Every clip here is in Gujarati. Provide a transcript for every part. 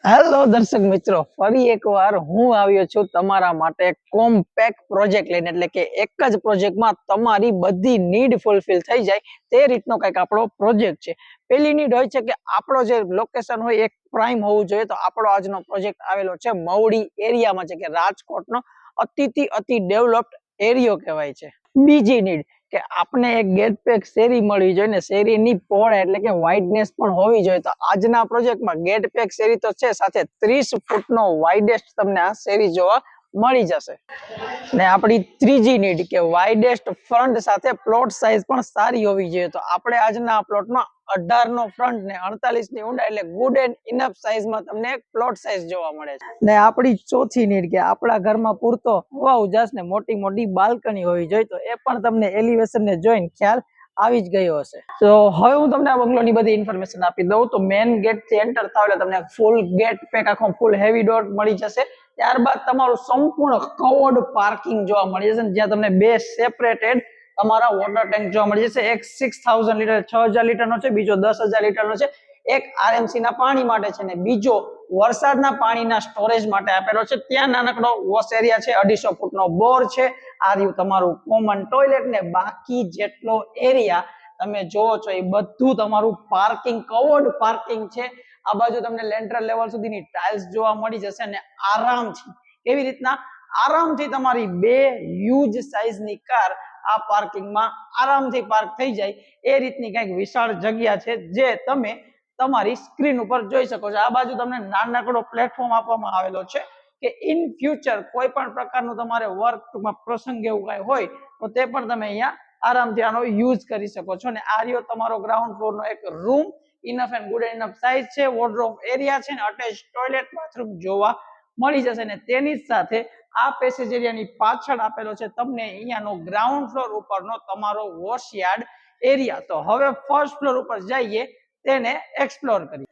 હેલો દર્શક મિત્રો, ફરી એકવાર હું આવ્યો છું તમારા માટે કોમ્પેક્ટ પ્રોજેક્ટ લઈને, એટલે કે એક જ પ્રોજેક્ટમાં તમારી બધી નીડ ફૂલફિલ થઈ જાય તે રીતનો કંઈક આપણો પ્રોજેક્ટ છે. પહેલી નીડ હોય છે કે આપણો જે લોકેશન હોય એક પ્રાઇમ હોવું જોઈએ. તો આપણો આજનો પ્રોજેક્ટ આવેલો છે મવડી એરિયામાં, છે કે રાજકોટનો અતિ ડેવલપ્ડ એરિયો કહેવાય છે. બીજી નીડ કે આપણે એક ગેટ પેક શેરી મળવી જોઈએ ને શેરીની પહોળાઈ એટલે કે વાઇડનેસ પણ હોવી જોઈએ. તો આજના પ્રોજેક્ટમાં ગેટ પેક શેરી તો છે, સાથે 30 ફૂટનો વાઇડેસ્ટ તમને આ શેરી જોવા મળી જશે. ને આપણી ત્રીજી નીડ કે વાઇડેસ્ટ ફ્રન્ટ સાથે પ્લોટ સાઇઝ પણ સારી હોવી જોઈએ. તો આપણે આજના પ્લોટમાં 18 નો ફ્રન્ટ ને 48 ની ઊંડાઈ એટલે ગુડ એન્ડ ઇનફ સાઇઝમાં તમને પ્લોટ સાઇઝ જોવા મળે છે. ને આપણી ચોથી નીડ કે આપણા ઘરમાં પૂરતો હવા ઉજાસ ને મોટી મોટી બાલ્કની હોવી જોઈએ. તો એ પણ તમને એલિવેશન ને જોઈને ખ્યાલ આવી જ ગયો હશે. તો હવે હું તમને આ બંગલોની બધી ઇન્ફોર્મેશન આપી દઉં. તો મેઇન ગેટ થી એન્ટર થાવ એટલે તમને ફૂલ ગેટ પેક આખો ફૂલ હેવી ડોર મળી જશે. ત્યારબાદ તમારું સંપૂર્ણ કવર્ડ પાર્કિંગ જોવા મળી જશે, જ્યાં તમને બે સેપરેટેડ તમારા વોટર ટેન્ક જોવા મળી જશે. એક 6000 લીટર 6000 લીટરનો છે, બીજો 10000 લીટરનો છે. એક આરએમસી ના પાણી માટે છે ને બીજો વરસાદના પાણીના સ્ટોરેજ માટે આપેલો છે. ત્યાં નાનકડો વોશ એરિયા છે, 250 ફૂટનો બોર છે. આ રહ્યું તમારું કોમન ટોયલેટ ને બાકી જેટલો એરિયા તમે જોવો છો એ બધું તમારું પાર્કિંગ કવર્ડ પાર્કિંગ છે. આ બાજુ તમને લેન્ટર લેવલ સુધીની ટાઇલ્સ જોવા મળી જશે અને આરામથી કેવી રીતના આરામથી તમારી બે હ્યુજ સાઇઝની કાર આ પાર્કિંગમાં આરામથી પાર્ક થઈ જાય એ રીતની કંઈક વિશાળ જગ્યા છે, જે તમે તમારી સ્ક્રીન ઉપર જોઈ શકો છો. આ બાજુ તમને નાનકડો પ્લેટફોર્મ આપવામાં આવેલો છે કે ઇન ફ્યુચર કોઈ પણ પ્રકારનું તમારે વર્કમાં પ્રસંગ એવું કઈ હોય તો તે પણ તમે અહીંયા આરામથી આનો યુઝ કરી શકો છો. અને આ રહ્યો તમારો ગ્રાઉન્ડ ફ્લોરનો એક room, enough and good enough size છે, વોર્ડરોબ એરિયા છે ને અટેચ ટોયલેટ બાથરૂમ જોવા મળી જશે. ને તેની સાથે આ પેસેજ એરિયાની પાછળ આપેલો છે તમને અહીંયાનો ગ્રાઉન્ડ ફ્લોર ઉપરનો તમારો વોશયાર્ડ એરિયા. તો હવે ફર્સ્ટ ફ્લોર ઉપર જઈએ તેને એક્સપ્લોર કરી.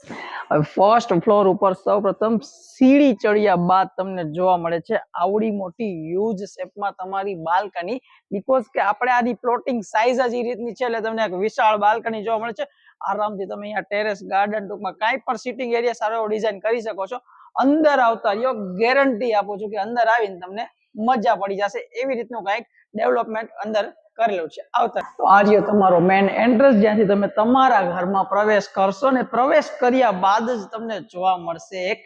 ફર્સ્ટ ફ્લોર ઉપર સૌપ્રથમ સીડી ચડ્યા બાદ તમને જોવા મળે છે આવડી મોટી હ્યુજ શેપમાં તમારી બાલ્કની. બીકોઝ કે આપણે આની પ્લોટિંગ સાઇઝ જ એ રીતની છે એટલે તમને એક વિશાળ બાલ્કની જોવા મળે છે. આરામથી તમે અહીંયા ટેરેસ ગાર્ડન ટૂંકમાં કાંઈ પણ સિટિંગ એરિયા સારો એવો ડિઝાઇન કરી શકો છો. અંદર આવતા રહ્યો, ગેરંટી આપું છું કે અંદર આવીને તમને મજા પડી જશે એવી રીતનું કંઈક ડેવલપમેન્ટ અંદર કરેલું છે. આવતા તો આ રહ્યો તમારો મેઇન એન્ટ્રન્સ, જ્યાંથી તમે તમારા ઘરમાં પ્રવેશ કરશો ને પ્રવેશ કર્યા બાદ જ તમને જોવા મળશે એક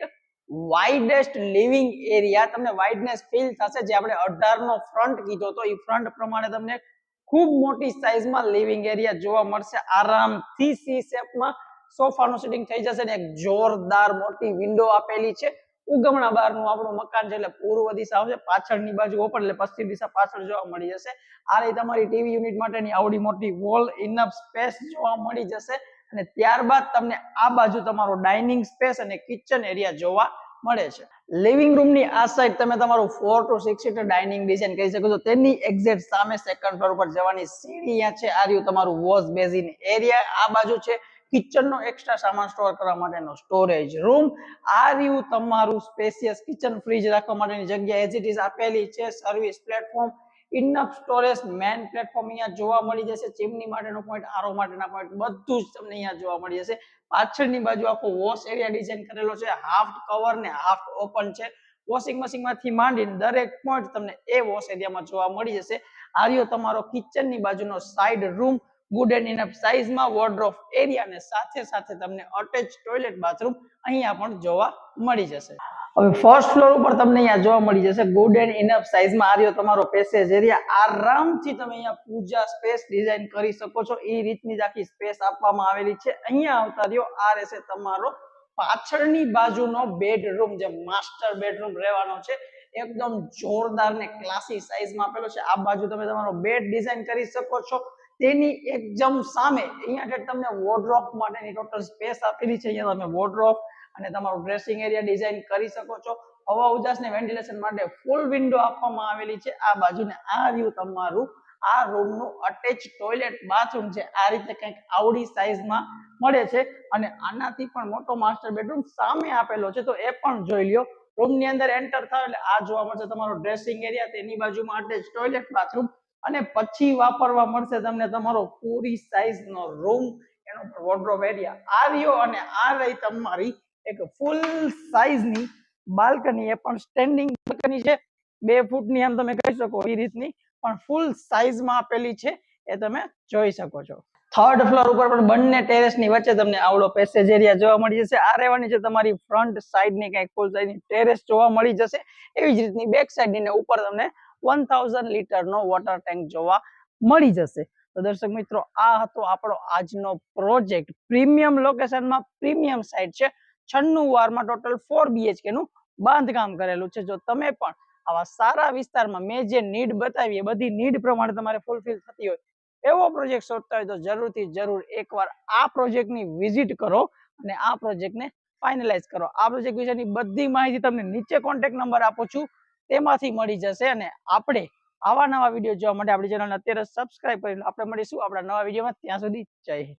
વાઇડેસ્ટ લિવિંગ એરિયા. તમને વાઇડનેસ ફીલ થશે. જે આપણે 18 નો ફ્રન્ટ કીધો તો એ ફ્રન્ટ પ્રમાણે તમને ખૂબ મોટી સાઇઝમાં લિવિંગ એરિયા જોવા મળશે. આરામથી સી શેપમાં સોફાનું સિટિંગ થઈ જશે ને એક જોરદાર મોટી વિન્ડો આપેલી છે. ઉગમણા બહારનું આપણું મકાન છે એટલે પૂર્વ દિશા આવશે, પાછળની બાજુ ઓપન એટલે પશ્ચિમ દિશા પાછળ જોવા મળી જશે. આ રહી તમારી ટીવી યુનિટ માટેની આવડી મોટી વોલ ઇનફ સ્પેસ જોવા મળી જશે. અને ત્યારબાદ તમને આ બાજુ તમારો ડાઇનિંગ સ્પેસ અને કિચન એરિયા જોવા મળે છે. લિવિંગ રૂમની આ સાઈડ તમે તમારું 4 to 6 સીટર ડાઇનિંગ ડિઝાઇન કરી શકો છો. તેની એક્ઝેક્ટ સામે સેકન્ડ ફ્લોર પર જવાની સીડી છે. આ રહ્યું તમારું વોશ બેઝિન એરિયા. આ બાજુ છે કિચનનો એક્સ્ટ્રા સામાન સ્ટોર કરવા માટેનો સ્ટોરેજ રૂમ. આ રહ્યું તમારું સ્પેશિયસ કિચન, ફ્રીજ રાખવા માટેની જગ્યા એઝ ઇટ ઇઝ આપેલી છે. Service platform, enough storage, main platform અહીંયા જોવા મળી જશે. ચીમની માટેનો પોઈન્ટ, આરો માટેના પોઈન્ટ બધું જ તમને અહીંયા જોવા મળી જશે. પાછળની બાજુ આખો વોશ એરિયા ડિઝાઇન કરેલો છે. હાફ કવર ને હાફ ઓપન છે. વોશિંગ મશીન માંથી માંડીને દરેક પોઈન્ટ તમને એ વોશ એરિયામાં જોવા મળી જશે. આ રહ્યો તમારો કિચનની બાજુનો side room, good and enough સાઇઝમાં વોર્ડરોબ એરિયા ને સાથે સાથે તમને અટેચ ટોયલેટ બાથરૂમ અહીંયા પણ જોવા મળી જશે. હવે ફર્સ્ટ ફ્લોર ઉપર તમને અહીંયા જોવા મળી જશે ગુડ એન્ડ ઇનફ સાઇઝમાં આ રહ્યો તમારો પેસેજ એરિયા. આરામથી તમે અહીંયા પૂજા સ્પેસ ડિઝાઇન કરી શકો છો એ રીતની જ આખી સ્પેસ આપવામાં આવેલી છે. અહીંયા આવતા રહ્યો આ રહેશે તમારો પાછળની બાજુનો બેડરૂમ, જે માસ્ટર બેડરૂમ રહેવાનો છે. એકદમ જોરદાર ને ક્લાસી સાઇઝમાં આપેલો છે. આ બાજુ તમે તમારો બેડ ડિઝાઇન કરી શકો છો. તેની એકદમ સામે અહીંયા તમને વોર્ડરોબ માટેની ટોટલ સ્પેસ આપેલી છે. અહીંયા તમે વોર્ડરોબ અને તમારું ડ્રેસિંગ એરિયા ડિઝાઇન કરી શકો છો. હવા ઉજાસ ને વેન્ટિલેશન માટે ફૂલ વિન્ડો આપવામાં આવેલી છે આ બાજુ. ને આ રહ્યું તમારું આ રૂમનું અટેચ ટોયલેટ બાથરૂમ છે. આ રીતે કંઈક આવડી સાઇઝમાં મળે છે. અને આનાથી પણ મોટો માસ્ટર બેડરૂમ સામે આપેલો છે, તો એ પણ જોઈ લ્યો. રૂમની અંદર એન્ટર થાવ એટલે આ જોવા મળશે તમારો ડ્રેસિંગ એરિયા, તેની બાજુમાં અટેચ ટોયલેટ બાથરૂમ અને પછી વાપરવા મળશે તમને તમારો પૂરી સાઇઝનો રૂમ, એનો વોર્ડરોબ એરિયા આ રહ્યો. અને આ રહી તમારી એક ફૂલ સાઇઝની બાલ્કની, એ પણ સ્ટેન્ડિંગ બાલ્કની છે, 2 ફૂટની આમ તમે કહી શકો એ રીતની, પણ ફૂલ સાઇઝમાં આપેલી છે, એ તમે જોઈ શકો છો. થર્ડ ફ્લોર ઉપર પણ બંને ટેરેસની વચ્ચે તમને આવડો પેસેજ એરિયા જોવા મળી જશે. આ રહેવાની છે તમારી ફ્રન્ટ સાઈડની કંઈક ફૂલ સાઈઝની ટેરેસ જોવા મળી જશે. એવી જ રીતની બેક સાઈડની ને ઉપર તમને 1000 લીટરનો વોટર ટેન્ક જોવા મળી જશે. તો દર્શક મિત્રો, આ હતો આપણો આજનો પ્રોજેક્ટ. પ્રીમિયમ લોકેશનમાં પ્રીમિયમ સાઇટ છે. 96 વારમાં ટોટલ 4 BHK નું બાંધકામ કરેલું છે. જો તમે પણ આવા સારા વિસ્તારમાં મેં જે નીડ બતાવી એ બધી નીડ પ્રમાણે તમારે ફૂલફિલ થતી હોય એવો પ્રોજેક્ટ શોધતા હોય તો જરૂરથી જરૂર એકવાર આ પ્રોજેક્ટની વિઝિટ કરો અને આ પ્રોજેક્ટને ફાઇનલાઇઝ કરો. આ પ્રોજેક્ટ વિશેની બધી માહિતી તમને નીચે કોન્ટેક્ટ નંબર આપું છું, તેમાંથી મળી જશે. અને આપણે આવા નવા વિડીયો જોવા માટે આપણી ચેનલને અત્યારે સબસ્ક્રાઇબ કરી લો. આપણે મળીશું આપણા નવા વિડીયોમાં. ત્યાં સુધી જય હિન્દ.